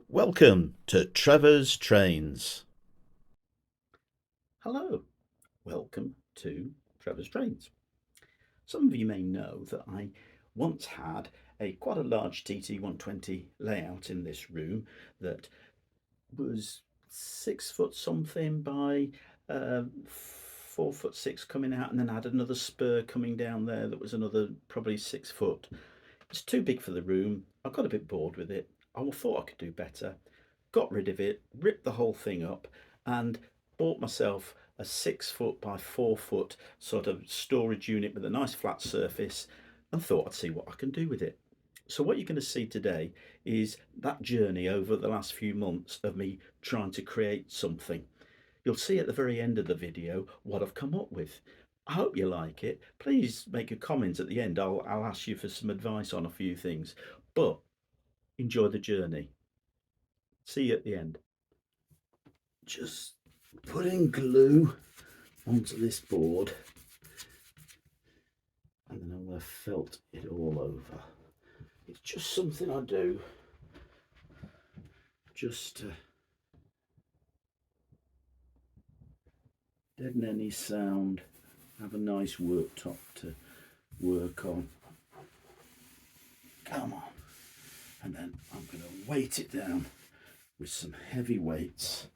Welcome to Trevor's Trains. Hello, welcome to Trevor's Trains. Some of you may know that I once had quite a large TT120 layout in this room that was 6 foot something by 4 foot 6 coming out, and then I had another spur coming down there that was another probably 6 foot. It's too big for the room. I got a bit bored with it. I thought I could do better. Got rid of it, ripped the whole thing up, and bought myself a 6 foot by 4 foot sort of storage unit with a nice flat surface, and thought I'd see what I can do with it. So what you're going to see today is that journey over the last few months of me trying to create something. You'll see at the very end of the video what I've come up with. I hope you like it. Please make a comment at the end. I'll ask you for some advice on a few things, but enjoy the journey. See you at the end. Just putting glue onto this board, and then I'm going to felt it all over. It's just something I do just to deaden any sound, have a nice worktop to work on. Come on. And then I'm going to weight it down with some heavy weights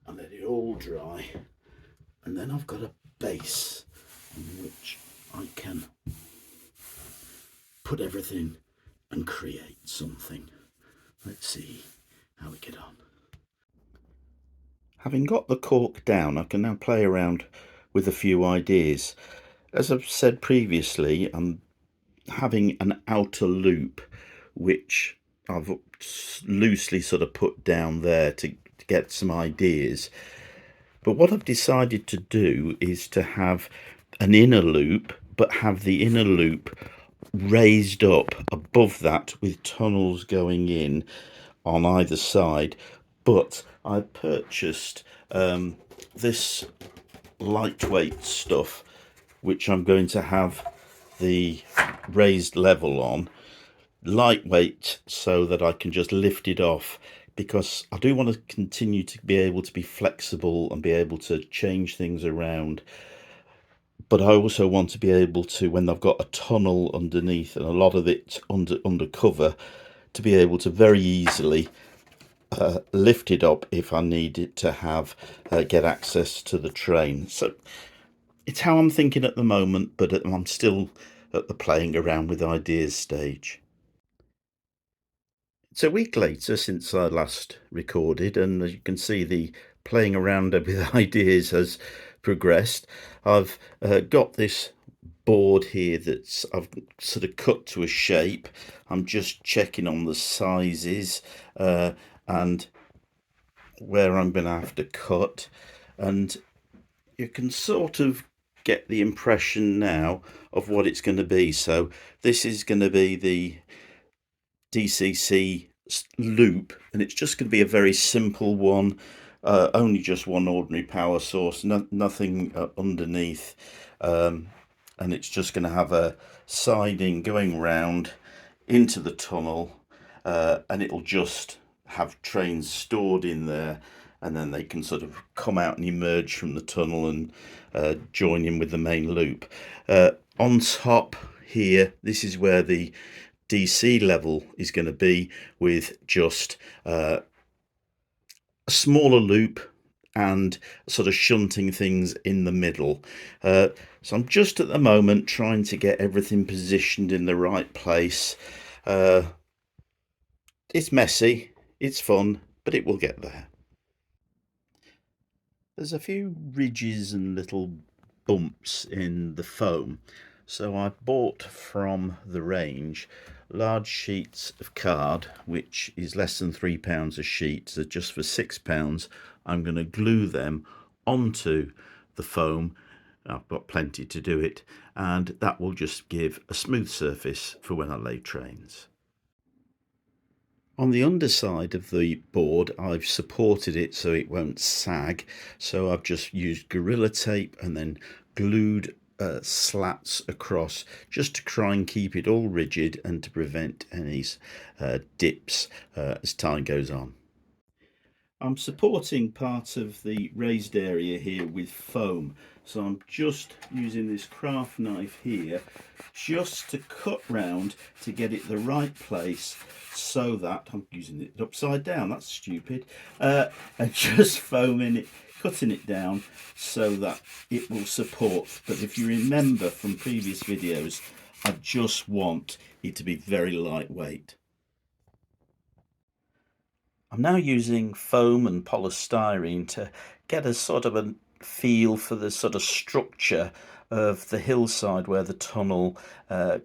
and let it all dry. And then I've got a base on which I can put everything and create something. Let's see how we get on. Having got the cork down, I can now play around with a few ideas. As I've said previously, I'm having an outer loop which I've loosely sort of put down there to get some ideas. But what I've decided to do is to have an inner loop, but have the inner loop raised up above that with tunnels going in on either side. But I purchased this lightweight stuff which I'm going to have the raised level on, lightweight, so that I can just lift it off, because I do want to continue to be able to be flexible and be able to change things around. But I also want to be able to, when I've got a tunnel underneath and a lot of it under cover, to be able to very easily lift it up if I need it to have get access to the train. So it's how I'm thinking at the moment, but I'm still at the playing around with ideas stage. It's a week later since I last recorded, and as you can see, the playing around with ideas has progressed. I've got this board here that's I've sort of cut to a shape. I'm just checking on the sizes and where I'm going to have to cut, and you can sort of get the impression now of what it's going to be. So this is going to be the DCC loop, and it's just going to be a very simple one, only just one ordinary power source, nothing underneath, and it's just going to have a siding going round into the tunnel, and it'll just have trains stored in there, and then they can sort of come out and emerge from the tunnel and join in with the main loop. On top here, this is where the DC level is going to be, with just a smaller loop and sort of shunting things in the middle. So I'm just at the moment trying to get everything positioned in the right place. It's messy, it's fun, but it will get there. There's a few ridges and little bumps in the foam, so I bought from the range large sheets of card, which is less than £3 a sheet. So just for £6 I'm going to glue them onto the foam. I've got plenty to do it, and that will just give a smooth surface for when I lay trains. On the underside of the board, I've supported it so it won't sag, so I've just used Gorilla Tape and then glued slats across, just to try and keep it all rigid and to prevent any dips as time goes on. I'm supporting part of the raised area here with foam, so I'm just using this craft knife here just to cut round to get it the right place, so that I'm using it upside down, that's stupid, and just foaming it, cutting it down so that it will support. But if you remember from previous videos, I just want it to be very lightweight. I'm now using foam and polystyrene to get a sort of a feel for the sort of structure of the hillside where the tunnel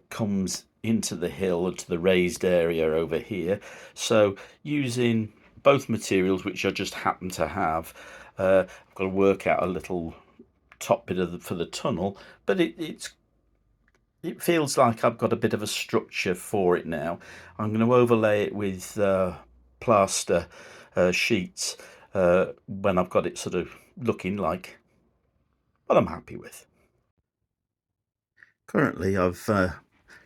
comes into the hill and to the raised area over here. So using both materials, which I just happen to have, I've got to work out a little top bit of for the tunnel, but it feels like I've got a bit of a structure for it now. I'm going to overlay it with plaster sheets when I've got it sort of looking like what I'm happy with. Currently I've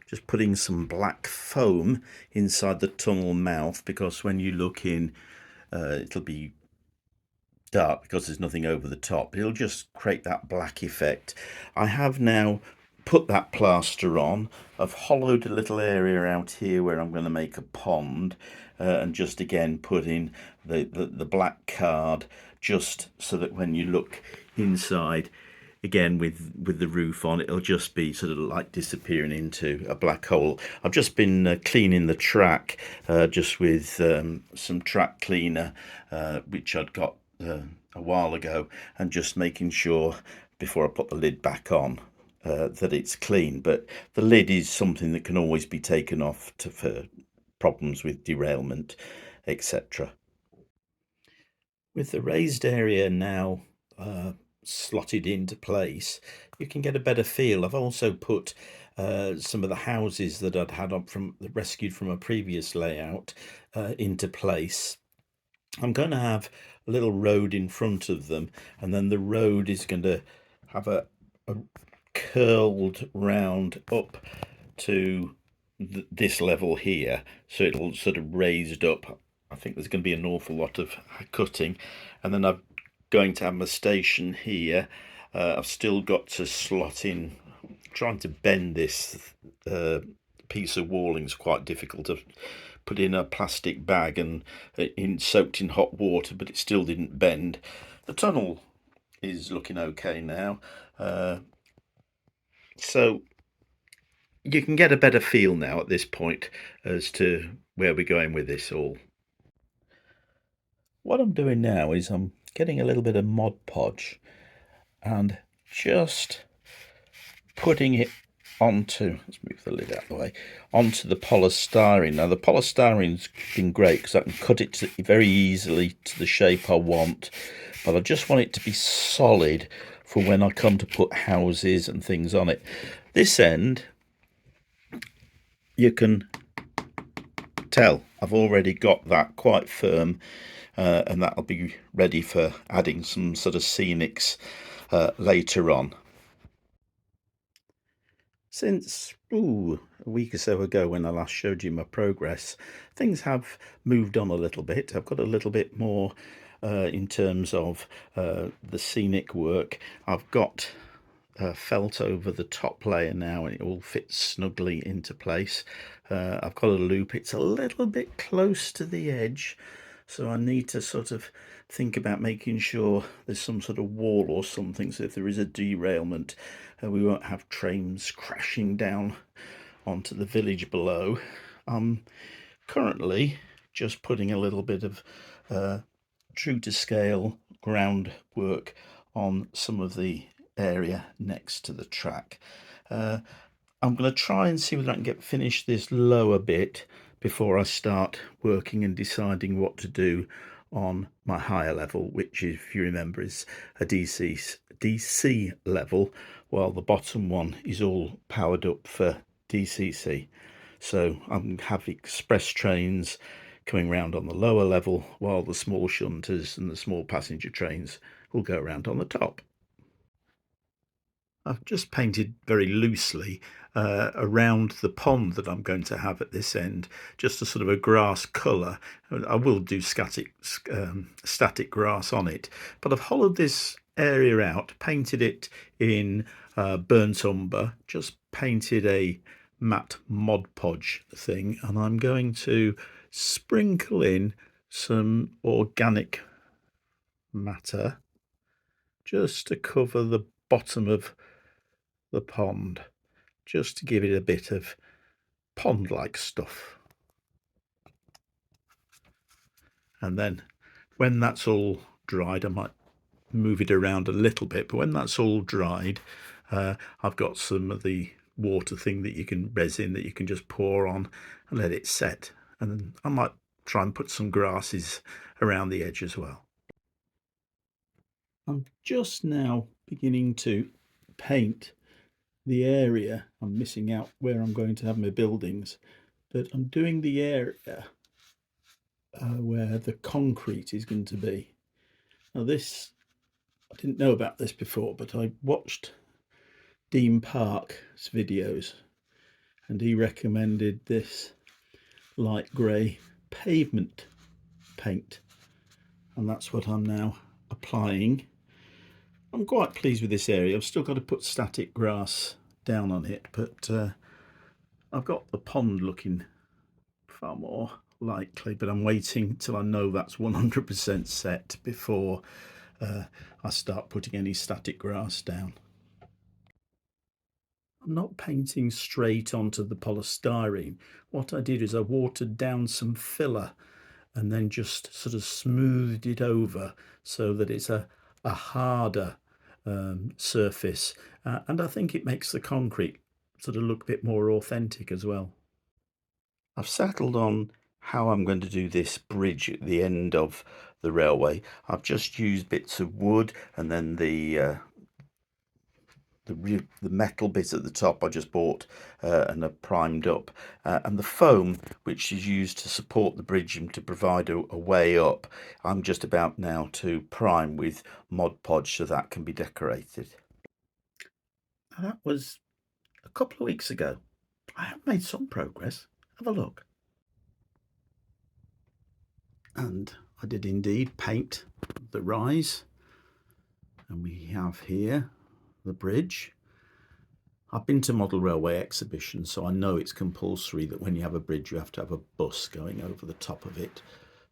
just putting some black foam inside the tunnel mouth, because when you look in it'll be dark because there's nothing over the top. It'll just create that black effect. I have now put that plaster on. I've hollowed a little area out here where I'm going to make a pond, and just again put in the black card, just so that when you look inside again with the roof on, it'll just be sort of like disappearing into a black hole. I've just been cleaning the track just with some track cleaner which I'd got a while ago, and just making sure before I put the lid back on that it's clean. But the lid is something that can always be taken off for problems with derailment, etc. With the raised area now slotted into place, you can get a better feel. I've also put some of the houses that I'd had up from rescued from a previous layout into place. I'm going to have a little road in front of them, and then the road is going to have a curled round up to this level here, so it'll sort of raised up. I think there's going to be an awful lot of cutting, and then I'm going to have my station here. I've still got to slot in, trying to bend this piece of walling is quite difficult to put in a plastic bag and soaked in hot water, but it still didn't bend. The tunnel is looking okay now, so you can get a better feel now at this point as to where we're going with this all. What I'm doing now is I'm getting a little bit of Mod Podge and just putting it onto, let's move the lid out of the way, onto the polystyrene. Now the polystyrene's been great because I can cut it very easily to the shape I want, but I just want it to be solid for when I come to put houses and things on it. This end, you can tell I've already got that quite firm, and that'll be ready for adding some sort of scenics later on. Since a week or so ago when I last showed you my progress, things have moved on a little bit. I've got a little bit more in terms of the scenic work. I've got felt over the top layer now, and it all fits snugly into place. I've got a loop. It's a little bit close to the edge, so I need to sort of think about making sure there's some sort of wall or something, so if there is a derailment, we won't have trains crashing down onto the village below. I'm currently just putting a little bit of true to scale groundwork on some of the area next to the track. I'm going to try and see whether I can finish this lower bit before I start working and deciding what to do on my higher level, which, if you remember, is a DC level, while the bottom one is all powered up for DCC. So I'm have express trains coming round on the lower level, while the small shunters and the small passenger trains will go around on the top. I've just painted very loosely around the pond that I'm going to have at this end, just a sort of a grass colour. I will do static grass on it, but I've hollowed this area out, painted it in burnt umber, just painted a matte Mod Podge thing, and I'm going to sprinkle in some organic matter just to cover the bottom of the pond, just to give it a bit of pond-like stuff. And then when that's all dried, I might move it around a little bit, but when that's all dried, I've got some of the water thing that you can resin that you can just pour on and let it set. And then I might try and put some grasses around the edge as well. I'm just now beginning to paint the area. I'm missing out where I'm going to have my buildings, but I'm doing the area where the concrete is going to be. Now this, I didn't know about this before, but I watched Dean Park's videos and he recommended this light grey pavement paint, and that's what I'm now applying. I'm quite pleased with this area. I've still got to put static grass down on it, but I've got the pond looking far more likely, but I'm waiting till I know that's 100% set before I start putting any static grass down. I'm not painting straight onto the polystyrene. What I did is I watered down some filler and then just sort of smoothed it over so that it's a harder surface, and I think it makes the concrete sort of look a bit more authentic as well. I've settled on how I'm going to do this bridge at the end of the railway. I've just used bits of wood, and then the metal bit at the top I just bought and have primed up, and the foam which is used to support the bridge and to provide a way up, I'm just about now to prime with Mod Podge so that can be decorated. That was a couple of weeks ago. I have made some progress. Have a look. And I did indeed paint the rise, and we have here the bridge. I've been to model railway exhibitions, so I know it's compulsory that when you have a bridge you have to have a bus going over the top of it.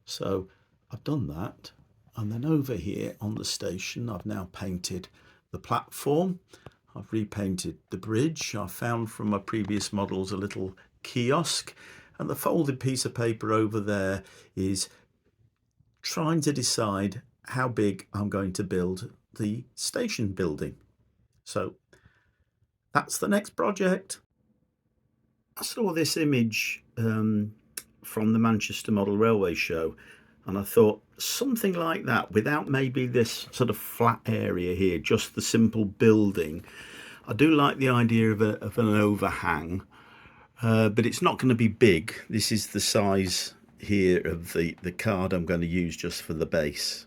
So I've done that, and then over here on the station I've now painted the platform. I've repainted the bridge. I found from my previous models a little kiosk, and the folded piece of paper over there is trying to decide how big I'm going to build the station building. So that's the next project. I saw this image from the Manchester Model Railway Show, and I thought something like that, without maybe this sort of flat area here, just the simple building. I do like the idea of an overhang, but it's not going to be big. This is the size here of the card I'm going to use just for the base.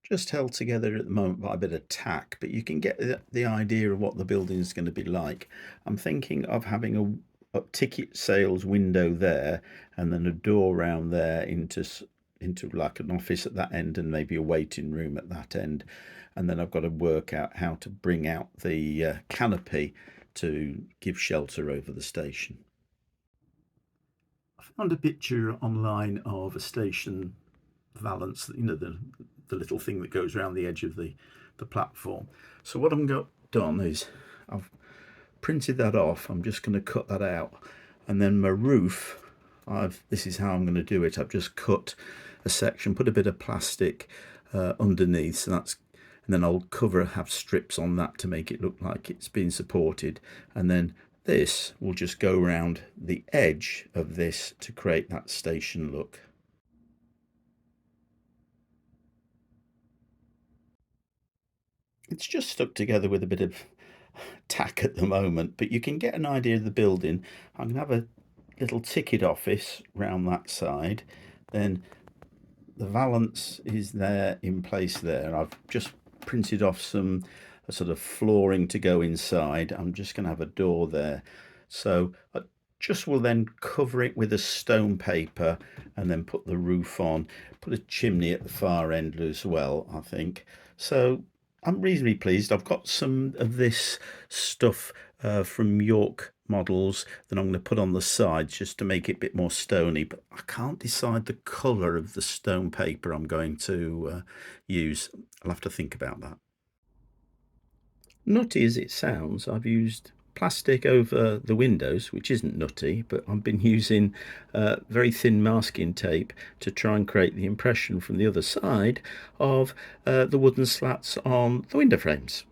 Just held together at the moment by a bit of tack, but you can get the idea of what the building is going to be like. I'm thinking of having a ticket sales window there, and then a door round there into like an office at that end, and maybe a waiting room at that end. And then I've got to work out how to bring out the canopy to give shelter over the station. I found a picture online of a station valance, you know, the little thing that goes around the edge of the platform. So what I've done is I've printed that off. I'm just going to cut that out, and then my roof, this is how I'm going to do it. I've just cut a section, put a bit of plastic underneath, so and then I'll have strips on that to make it look like it's being supported, and then this will just go around the edge of this to create that station look. It's just stuck together with a bit of tack at the moment, but you can get an idea of the building. I'm going to have a little ticket office round that side, then the valance is there in place there. I've just printed off some a sort of flooring to go inside. I'm just going to have a door there. So I just will then cover it with a stone paper and then put the roof on, put a chimney at the far end as well, I think. So I'm reasonably pleased. I've got some of this stuff from York models that I'm going to put on the sides just to make it a bit more stony, but I can't decide the colour of the stone paper I'm going to use. I'll have to think about that. Nutty as it sounds, I've used plastic over the windows, which isn't nutty, but I've been using very thin masking tape to try and create the impression from the other side of the wooden slats on the window frames.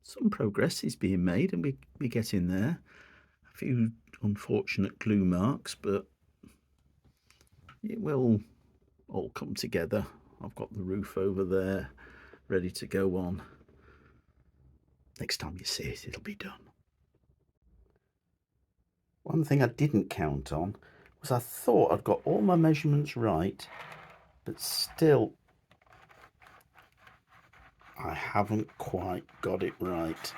Some progress is being made and we get in there. A few unfortunate glue marks, but it will all come together. I've got the roof over there ready to go on. Next time you see it, it'll be done. One thing I didn't count on was I thought I'd got all my measurements right, but still I haven't quite got it right.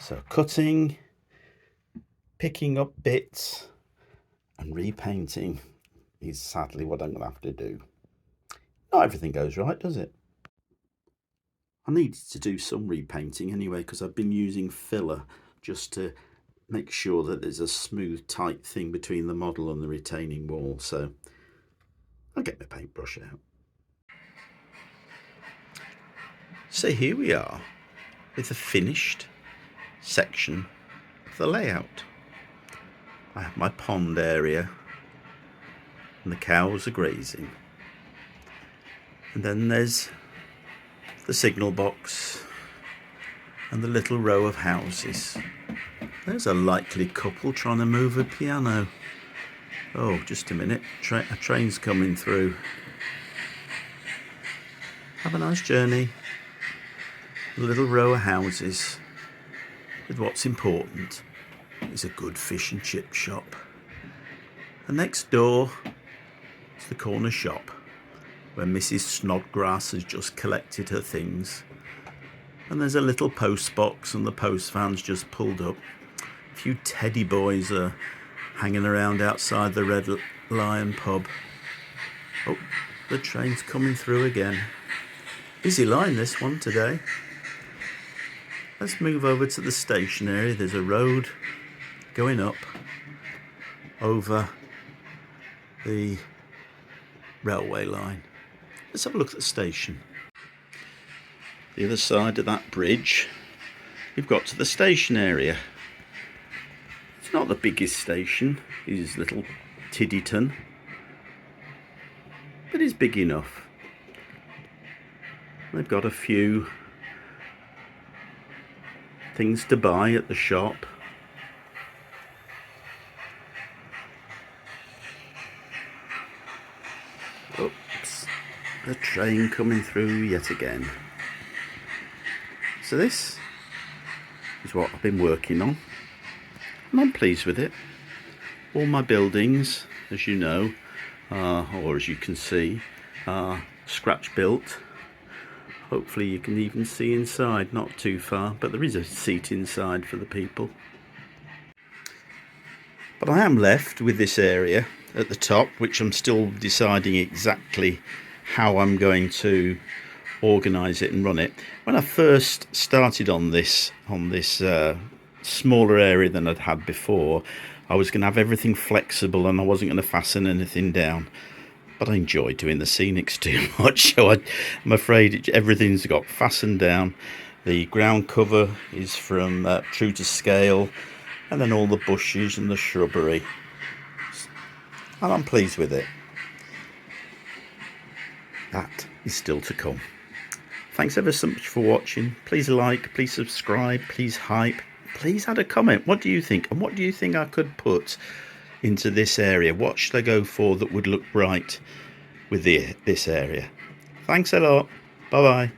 So cutting, picking up bits and repainting is sadly what I'm going to have to do. Not everything goes right, does it? I needed to do some repainting anyway because I've been using filler just to make sure that there's a smooth, tight thing between the model and the retaining wall. So I'll get my paintbrush out. So here we are with the finished section of the layout. I have my pond area and the cows are grazing. And then there's the signal box and the little row of houses. There's a likely couple trying to move a piano. Oh, just a minute, a train's coming through. Have a nice journey. A little row of houses with what's important is a good fish and chip shop. And next door is the corner shop where Mrs. Snodgrass has just collected her things. And there's a little post box and the post van's just pulled up. A few teddy boys are hanging around outside the Red Lion pub. Oh, the train's coming through again. Busy line this one today. Let's move over to the station area. There's a road going up over the railway line. Let's have a look at the station. The other side of that bridge, we've got to the station area. It's not the biggest station, it is little Tiddyton, but it's big enough. They've got a few things to buy at the shop. Oops, the train coming through yet again. So this is what I've been working on, and I'm pleased with it. All my buildings, as you know, or as you can see, are scratch built. Hopefully you can even see inside, not too far, but there is a seat inside for the people. But I am left with this area at the top, which I'm still deciding exactly how I'm going to organise it and run it. When I first started on this smaller area than I'd had before, I was going to have everything flexible and I wasn't going to fasten anything down. But I enjoy doing the scenics too much, so I'm afraid everything's got fastened down. The ground cover is from true to scale, and then all the bushes and the shrubbery. And I'm pleased with it. That is still to come. Thanks ever so much for watching. Please like, please subscribe, please hype, please add a comment. What do you think? And what do you think I could put into this area? What should I go for that would look right with this area? Thanks a lot. Bye bye.